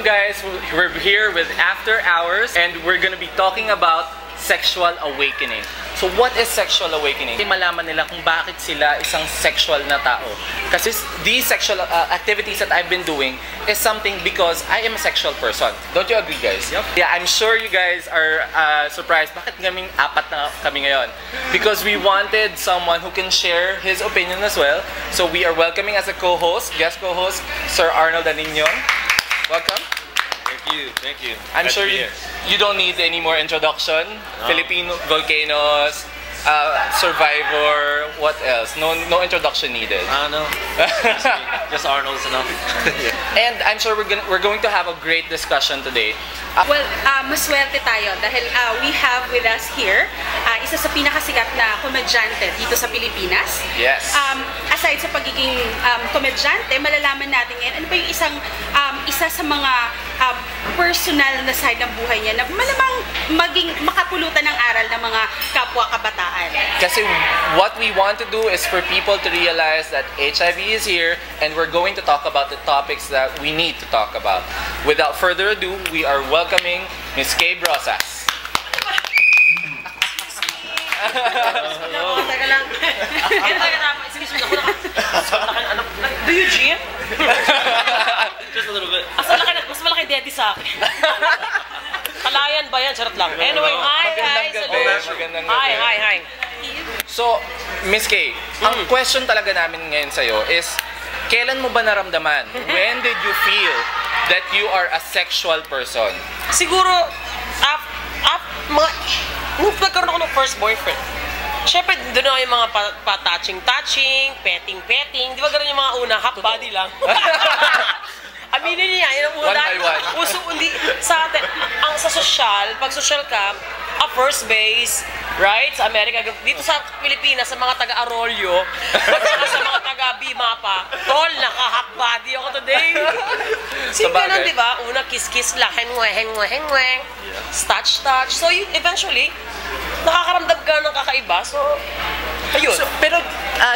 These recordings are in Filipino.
guys, we're here with After Hours and we're gonna be talking about sexual awakening. So what is sexual awakening? Malaman nila kung bakit sila isang sexual na tao. Kasi these sexual activities that I've been doing is something because I am a sexual person. Don't you agree, guys? Yep. Yeah, I'm sure you guys are surprised. Bakit kaming apat na kami ngayon? Because we wanted someone who can share his opinion as well. So we are welcoming as a co-host, guest co-host, Sir Arnold Anignon. Welcome. Thank you. I'm sure you don't need any more introduction. No. Filipino volcanoes, Survivor, what else? No introduction needed. No. Just Arnold's enough. And I'm sure we're going to have a great discussion today. Well, maswerte tayo dahil we have with us here isa sa pinakasikat na komedyante dito sa Pilipinas. Yes. Aside sa pagiging komedyante, malalaman natin ngayon ano ba yung isa sa mga personal na side ng buhay niya na malamang maging makapulutan ng aral ng mga kapwa kabataan. Kasi what we want to do is for people to realize that HIV is here and we're going to talk about the topics that we need to talk about. Without further ado, we are welcoming Ms. Kay Brosas. Hello. Teka lang. Excuse me, do you gym? Just a little bit. Mas malaki daddy sa akin. Kalayan ba yan? Charot lang. Anyway, hi. Hi. So, Ms. Kay, ang question talaga namin ngayon sa'yo is, kailan mo ba naramdaman? When did you feel that you are a sexual person? Siguro, nung nagkaroon ako ng first boyfriend, syempre, doon na yung mga pa-touching, petting. Di ba gano'n yung mga una? Half body lang. Aminin niya, yun ang una. One by one. Uso, hindi, sa atin, sa social, pag social ka, first base, right? Sa Amerika, dito sa Pilipinas, sa mga taga-Arroyo, sa mga taga-Bimapa, tol, naka-half body ako today. Simple nun, di ba? Una, kiss-kiss lang, hengweng, touch. So, eventually, nakakaramdam ka ng kakaiba. So, ayun. So, pero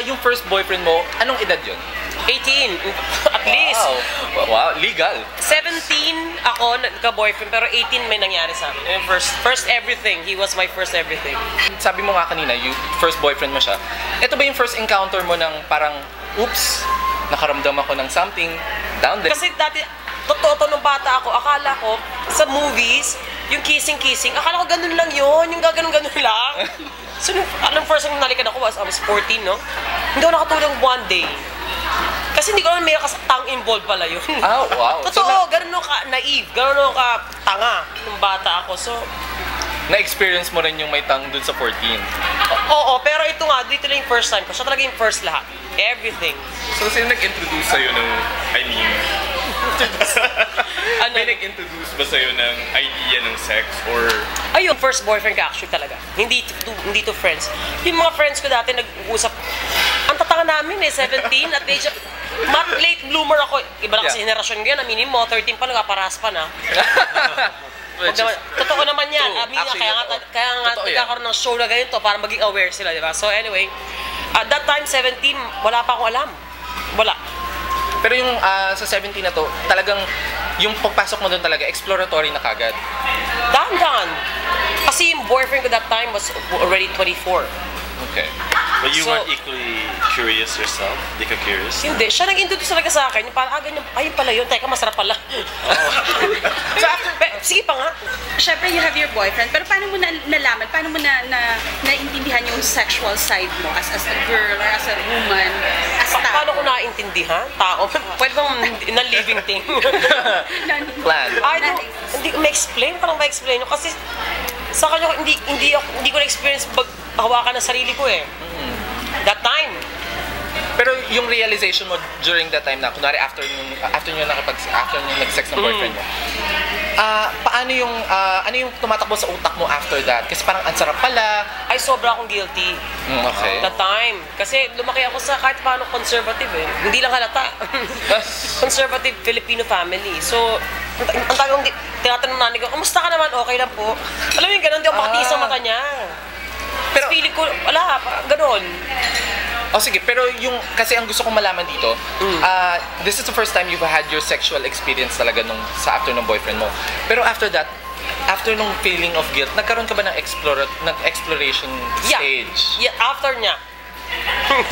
yung first boyfriend mo, anong edad yun? 18, at least. Wow, legal. 17 ako, nagka-boyfriend, pero 18 may nangyari sa akin. Yung first everything. He was my first everything. Sabi mo nga kanina, yung first boyfriend mo siya. Ito ba yung first encounter mo ng parang, oops, nakaramdam ako ng something down there? Kasi dati, totoo nung bata ako, akala ko, sa movies, yung kissing, akala ko ganun lang yun, yung gaganon-ganon lang. So, anong first time nalikan ako I was 14, no? Hindi ako nakatulong one day. Kasi hindi ko naman may tang involved pala yun. Oh, wow. Totoo, ganun ka naive, ganun ka tanga nung bata ako. So, na-experience mo rin yung may tang dun sa 14? Oo, pero ito nga, dito lang yung first time ko. Siya talaga yung first lahat. Everything. So, sino nag-introduce sa'yo ng, may nag-introduce ba sa'yo ng idea ng sex or... Ayun, first boyfriend ka actually talaga. Hindi to friends. Yung mga friends ko dati nag-uusap, ang tatanga namin 17 at age of... late bloomer ako. Iba na kasi henerasyon ngayon, aminin mo, 13 pa, nagpaparas pa na. Totoo naman yan. Kaya nga nagkakaroon ng show na ganito para maging aware sila, di ba? So anyway, at that time, 17, wala pa akong alam. Wala. Pero yung sa 17 na to, talagang yung pagpasok mo doon talaga, exploratory na kagad. Dahan-dahan. Kasi yung boyfriend ko that time was already 24. Okay. But you weren't equally curious yourself? Hindi ka curious? Hindi. Siya nag-introduce talaga sa akin. Yung parang, ganyan, ayun pala yun. Teka, masarap pala. So after, sige pa nga. Siyempre, you have your boyfriend. Pero paano mo nalaman? Paano mo naintindihan yung sexual side mo as a girl or as a woman? Paano ko naintindihan? Tao? Pwede bang non-living thing? Plan. Hindi ko ma-explain. Parang ma-explain. Kasi sa kanya, hindi ko na-experience hawakan ng sarili ko eh. That time. Pero yung realization mo during that time na, kunwari after nyo nag-sex ng boyfriend mo, ano yung tumatakbo sa utak mo after that? Kasi parang ang sarap pala. Ay, sobra akong guilty. Okay. That time. Kasi lumaki ako sa kahit paano conservative eh. Hindi lang halata. Conservative Filipino family. So, ang tagang tinatanong nanin ko, kumusta ka naman? Okay lang po. Alam mo yung ganun, di ako makatingin sa mata niya. Pero feeling ko, wala, ganun. Oh, sige, pero kasi ang gusto kong malaman dito, this is the first time you've had your sexual experience talaga sa after ng boyfriend mo. Pero after that, after nung feeling of guilt, nagkaroon ka ba ng exploration stage? Yeah, after niya.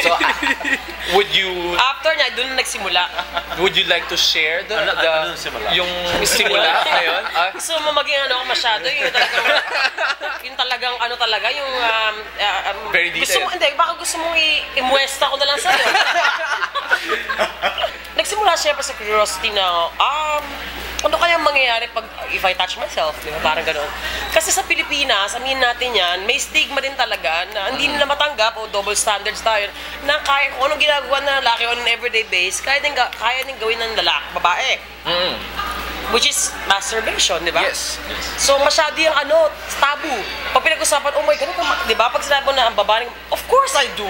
So, would you Doon na nagsimula. would you like to share Ano simula? yung simula ngayon? Gusto mo maging ano masyado, yung talagang ano talaga, yung Very gusto mo, detailed. hindi, baka gusto mong i-muesta ko na lang sa'yo. Nagsimula siyempre sa curiosity na, ano kaya mangyayari if I touch myself, di ba? Parang gano'n. Kasi sa Pilipinas, aminin natin yan, may stigma din talaga na hindi nila matanggap o double standards tayo na kaya kung anong ginagawa ng lalaki on an everyday base, kaya din gawin ng babae. Which is masturbation, di ba? Yes. So masyado yung tabu. Pag pinag-usapan, oh my God, di ba? Pag sinabi mo na ang babae, of course I do.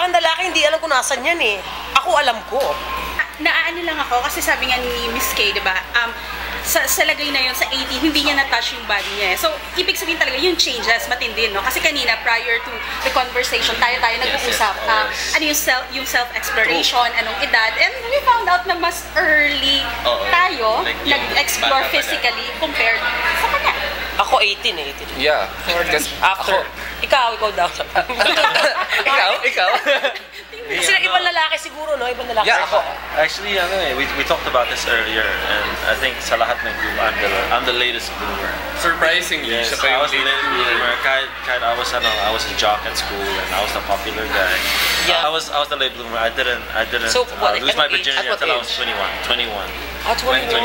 Ang lalaki, hindi alam kung nasan yan eh. Ako alam ko. Naaano lang ako kasi sabi nga ni Miss Kay, 'di ba? Sa lagay na yun, sa 18, hindi niya na-touch yung body niya. So, ibig sabihin talaga yung changes, matindi, no? Kasi kanina, prior to the conversation, tayo nag-uusap. Ano yung self-exploration, anong edad. And we found out na mas early tayo nag-explore physically compared sa kanya. Ako 18 eh. 18. Yeah. After. Ikaw daw. Ikaw? Kasi ibang lalaki siguro, no? Ibang lalaki. Yeah, ako. Actually, we talked about this earlier, and I think sa lahat ng group, I'm the latest bloomer. Surprisingly, Yes, siya pa I yung was the latest bloomer. Kahit I was a jock at school, and I was the popular guy. Yeah. I was the late bloomer. I didn't So, what, lose my anong age? virginity At what until I was age? 21. 21.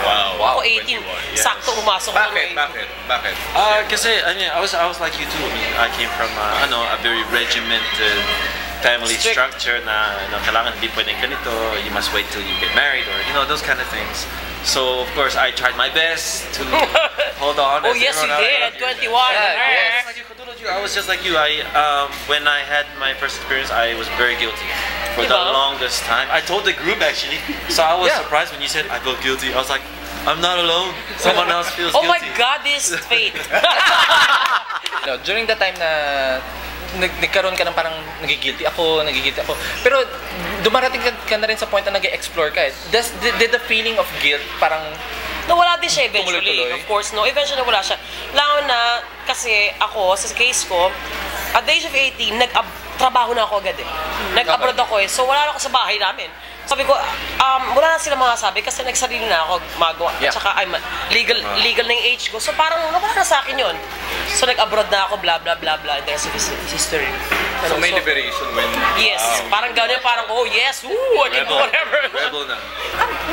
Wow. Ako 18. 21, yes. Sakto pumasok ako. Bakit? Kasi I was like you too. I mean, I came from a very regimented family Strict. structure na kailangan hindi pwedeng ganito, you must wait till you get married or those kind of things. So of course I tried my best to hold on. Oh as yes, you everyone else. did. 21. yes. I was just like you. When I had my first experience, I was very guilty for the Diba? longest time. I told the group actually. So I was Yeah. surprised when you said I feel guilty. I was like, I'm not alone. Someone else feels Oh my guilty. God, this fate. No, during the time na nagkaroon ka ng parang nagigilty ako. Pero dumarating ka na rin sa point na nag-explore ka. Did the feeling of guilt parang Nawala din siya eventually. Tumuloy-tuloy? Of course, no. Eventually nawala siya. Lalo na kasi ako, sa case ko, at the age of 18, trabaho na ako agad eh. Nag-abroad ako eh. So wala na ako sa bahay namin. Sabi ko, wala na sila mga sabi kasi nagsarili na ako magawa. Yeah. At saka legal na yung age ko. So parang nawala na sa akin yun. So nag-abroad na ako, blah blah blah blah. And the rest of history. So may liberation when... Yes, parang gano'n, parang oh yes, I can do whatever. Rebel na.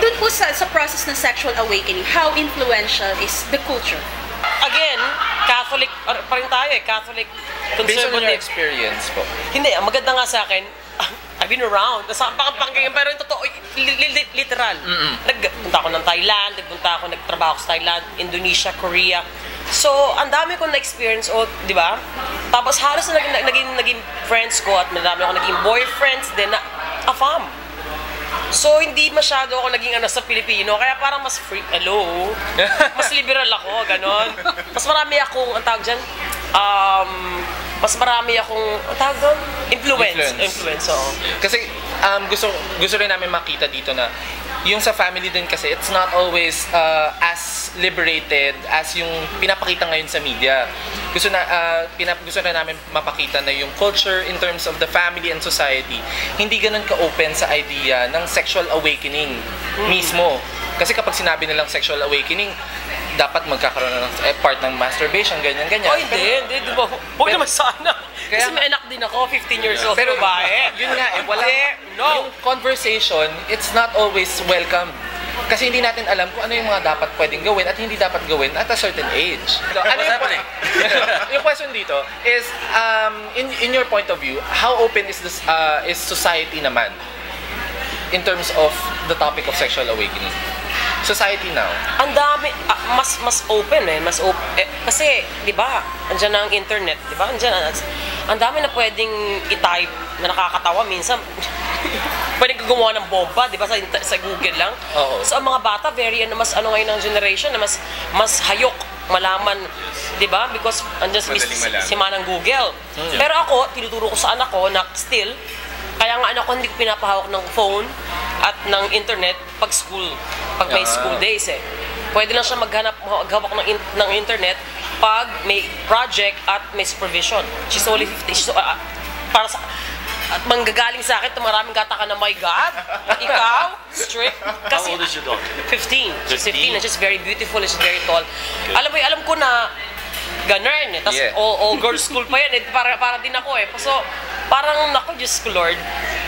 Doon po sa process ng sexual awakening, how influential is the culture? Again, Catholic, pa rin tayo eh, Catholic, based on your conservative. experience po? Hindi, ang maganda nga sa akin, I've been around. Nasa pangkinggan, pero yung totoo, literal. Nagpunta ako ng Thailand, nagtrabaho ako sa Thailand, Indonesia, Korea. So, ang dami kong na-experience, di ba? Tapos halos na naging friends ko at marami ako naging boyfriends din na afam. So, hindi masyado ako naging sa Pilipino, kaya parang mas free, mas liberal ako, ganon. Mas marami akong, ang tawag dyan, mas marami akong, ang tawag doon? Influence, oo. Kasi gusto rin namin makita dito na yung sa family din kasi it's not always as liberated as yung pinapakita ngayon sa media. Gusto na namin mapakita na yung culture in terms of the family and society hindi ganun ka-open sa idea ng sexual awakening mismo. Kasi kapag sinabi nilang sexual awakening, dapat magkakaroon na ng part ng masturbation, ganyan-ganyan. Oh, hindi, di ba? Huwag naman sana. Kasi Kaya- may anak din ako, 15 years old, Pero babae. yun nga, No. yung conversation, it's not always welcome. Kasi hindi natin alam kung ano yung mga dapat pwedeng gawin at hindi dapat gawin at a certain age. So, ano yung, yung question dito is, in your point of view, how open is society naman in terms of the topic of sexual awakening? Society now. Ang dami, mas open mas open. Kasi, di ba, andyan na ang internet, di ba? Andyan na, ang dami na pwedeng i-type na nakakatawa minsan. Pwedeng gumawa ng bomba, di ba, sa Google lang. Oo. So, ang mga bata, mas ngayon ng generation, na mas hayok malaman, di ba? Because andyan Madaling malaman. si Manang Google. Pero ako, tinuturo ko sa anak ko na still, kaya nga anak ko hindi ko pinapahawak ng phone at ng internet pag may school days eh. Pwede lang siya maghawak ng internet pag may project at may supervision. She's only 50. Para sa at manggagaling sa akin, maraming kataka na, my God, ikaw, strict. How old is your daughter? 15. She's 15 and 15? she's very beautiful and she's very tall. Alam ko na ganun eh. Tapos Yeah. all girls school pa yan eh. Para din ako eh. So, parang, naku, Diyos ko Lord.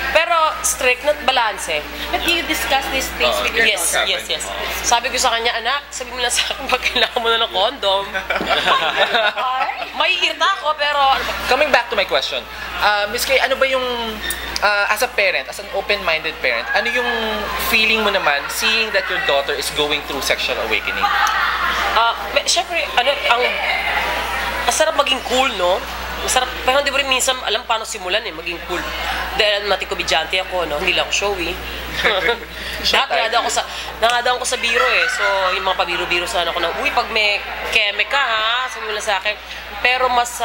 Pero strict na balance eh. But do you discuss these things with your Yes, daughter? yes. Sabi ko sa kanya, anak, sabi mo lang sa akin, pag kailangan mo na ng condom. May irita ako, pero Coming back to my question, Miss Kay, ano ba yung, as a parent, as an open-minded parent, ano yung feeling mo naman seeing that your daughter is going through sexual awakening? syempre, masarap maging cool, no? Masarap, pero hindi mo rin minsan alam paano simulan eh, maging cool. Dahil matikobidyante ako, no? Hindi lang ako showy. Nakadaan ko sa biro eh. So, yung mga pabiro-biro sana ako na, uy, pag may keme ka ha, sabi mo lang sa akin. Pero mas,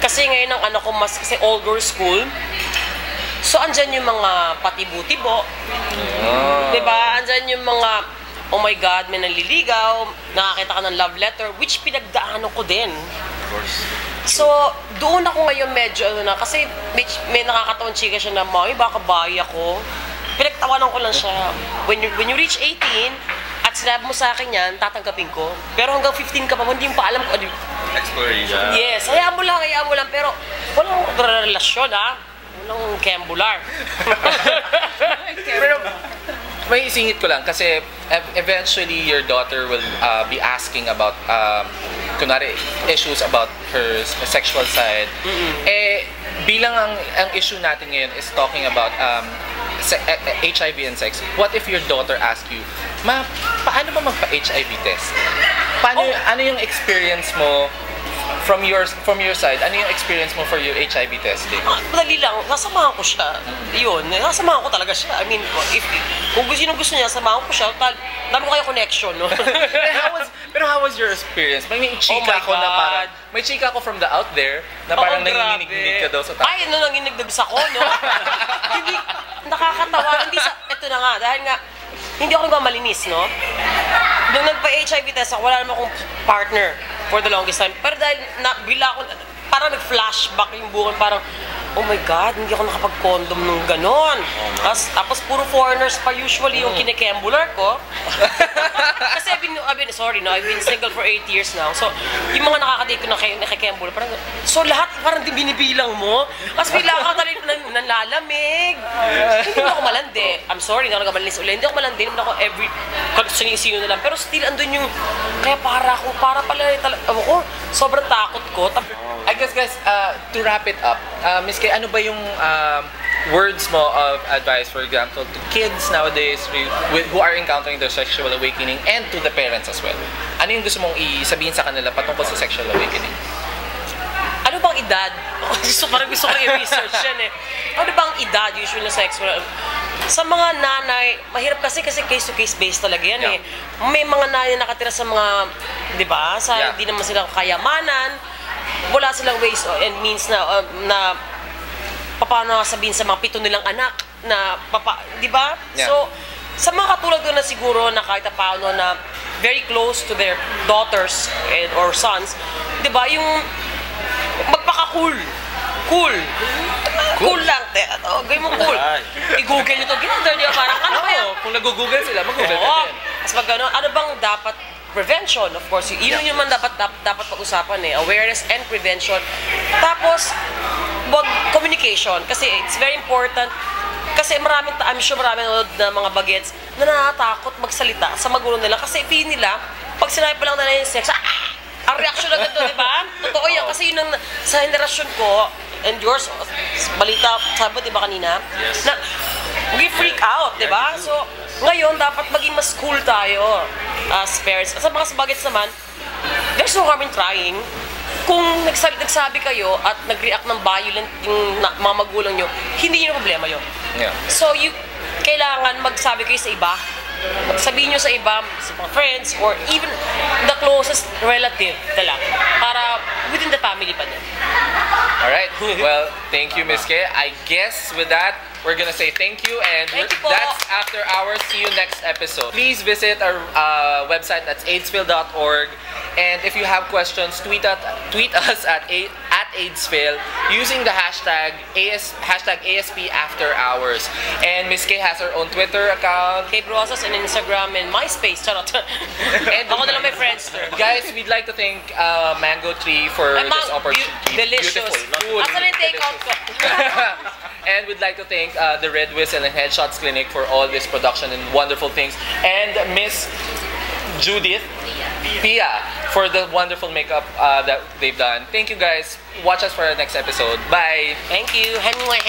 kasi ngayon ang anak ko, kasi all-girls school. So, andyan yung mga patibo-tibo. Diba? Andyan yung mga, oh my God, may nanliligaw, nakakita ka ng love letter, which pinagdaanan ko din. Of course. So, doon ako ngayon medyo, kasi may nakakatawang chika siya na, Mami, baka bayi ako. Pinagtawanan ko lang siya. When you reach 18, at sinabi mo sa akin yan, tatanggapin ko. Pero hanggang 15 ka pa, hindi mo pa alam kung ano. Exploration. Yes, hayaan mo lang, pero walang relasyon, ha? Walang kembular. Pero, may isingit ko lang kasi eventually your daughter will be asking about kunwari issues about her sexual side. Eh bilang ang issue natin ngayon is talking about HIV and sex. What if your daughter asks you, "Ma, paano ba magpa-HIV test?" Ano yung experience mo from your side? Ano yung experience mo for your HIV testing? Madali lang, sasamahan ko siya. Yun, sasamahan ko talaga siya. I mean, kung gusto niya, sasamahan ko siya. Dami kayo connection, no? Pero how was your experience? May chika my ko na God. parang, may chika ko from the out there na parang nanginginig-nginig ka daw sa tao. Ay, nanginginig ko, no? Hindi, nakakatawa. Ito na nga, dahil nga, hindi ako nagmamalinis, no? Nung nagpa-HIV test ako, wala naman akong partner for the longest time. Pero dahil bila ako, parang nag-flashback yung buwan, parang, oh my God, hindi ako nakapag-condom nung ganon. Tapos puro foreigners pa usually yung kinikembular ko. Kasi I've been single for 8 years now. So, yung mga nakakadate ko na nakikembular, parang, so lahat parang binibilang mo. Tapos bigla ka talagang nanlalamig. Hindi mo ako malandi. I'm sorry, hindi ako nagmalinis ulit. Hindi ako malandi, hindi ako every, sino na lang. Pero still, andun yung, kaya para pala, sobrang takot ko. I guess guys, to wrap it up, Miss Kay, ano ba yung words mo of advice, for example, to kids nowadays who are encountering their sexual awakening and to the parents as well? Ano yung gusto mong sabihin sa kanila patungkol sa sexual awakening? Ano bang edad? Parang gusto ko i-research yan eh. Ano bang edad usually na sexual? Sa mga nanay, mahirap kasi case-to-case based talaga yan eh. May mga nanay nakatira sa mga, di ba, hindi naman sila kayamanan, wala silang ways and means na paano sabihin sa mga 7 nilang anak na di ba? Yeah. So sa mga katulad ko na siguro na kahit paano na very close to their daughters or sons, di ba, yung magpaka-cool. Cool lang. Gawin mo cool. I-google nyo to. Ginagdar niya parang ano kaya? Kung nag-google sila, mag-google ka Oo. din. Mas magano, ano bang dapat prevention, of course, yun yung man dapat pag-usapan eh, awareness and prevention. Tapos, communication, kasi it's very important, kasi I'm sure maraming na mga bagets na natatakot magsalita sa magulang nila, kasi feeling nila, pag sinabi pa lang nila yung sex, ang reaction agad doon, di ba? Totoo yan, kasi yun ang, sa henerasyon ko, and yours, balita, sabi di ba kanina? Yes. Na, freak out, di ba? So, ngayon, dapat maging mas cool tayo as parents. Sa mga bagets naman, there's no harm in trying. Kung nagsabi kayo at nag-react ng violent yung mga magulang nyo, hindi yun ang problema yun. Yeah. So, kailangan magsabi kayo sa iba sabihin nyo sa iba, sa mga friends, or even the closest relative na lang. Para within the family pa din. Alright, well, thank you, Miss K. I guess with that, we're gonna say thank you, and Thank you po. that's After Hours. See you next episode. Please visit our website, that's aidsville.org. And if you have questions, tweet us at AIDSville using the hashtag ASP After Hours. And Miss K has her own Twitter account. Kay Brosas and Instagram and MySpace. Charot. And Ako na lang may Friendster. guys, we'd like to thank Mango Tree for Ay, this opportunity. delicious. Beautiful. Good. Asa na yung take-out ko? And we'd like to thank the Red Whistle and Headshots Clinic for all this production and wonderful things. And Miss Judith Pia for the wonderful makeup that they've done. Thank you guys. Watch us for our next episode. Bye. Thank you. Hangwa.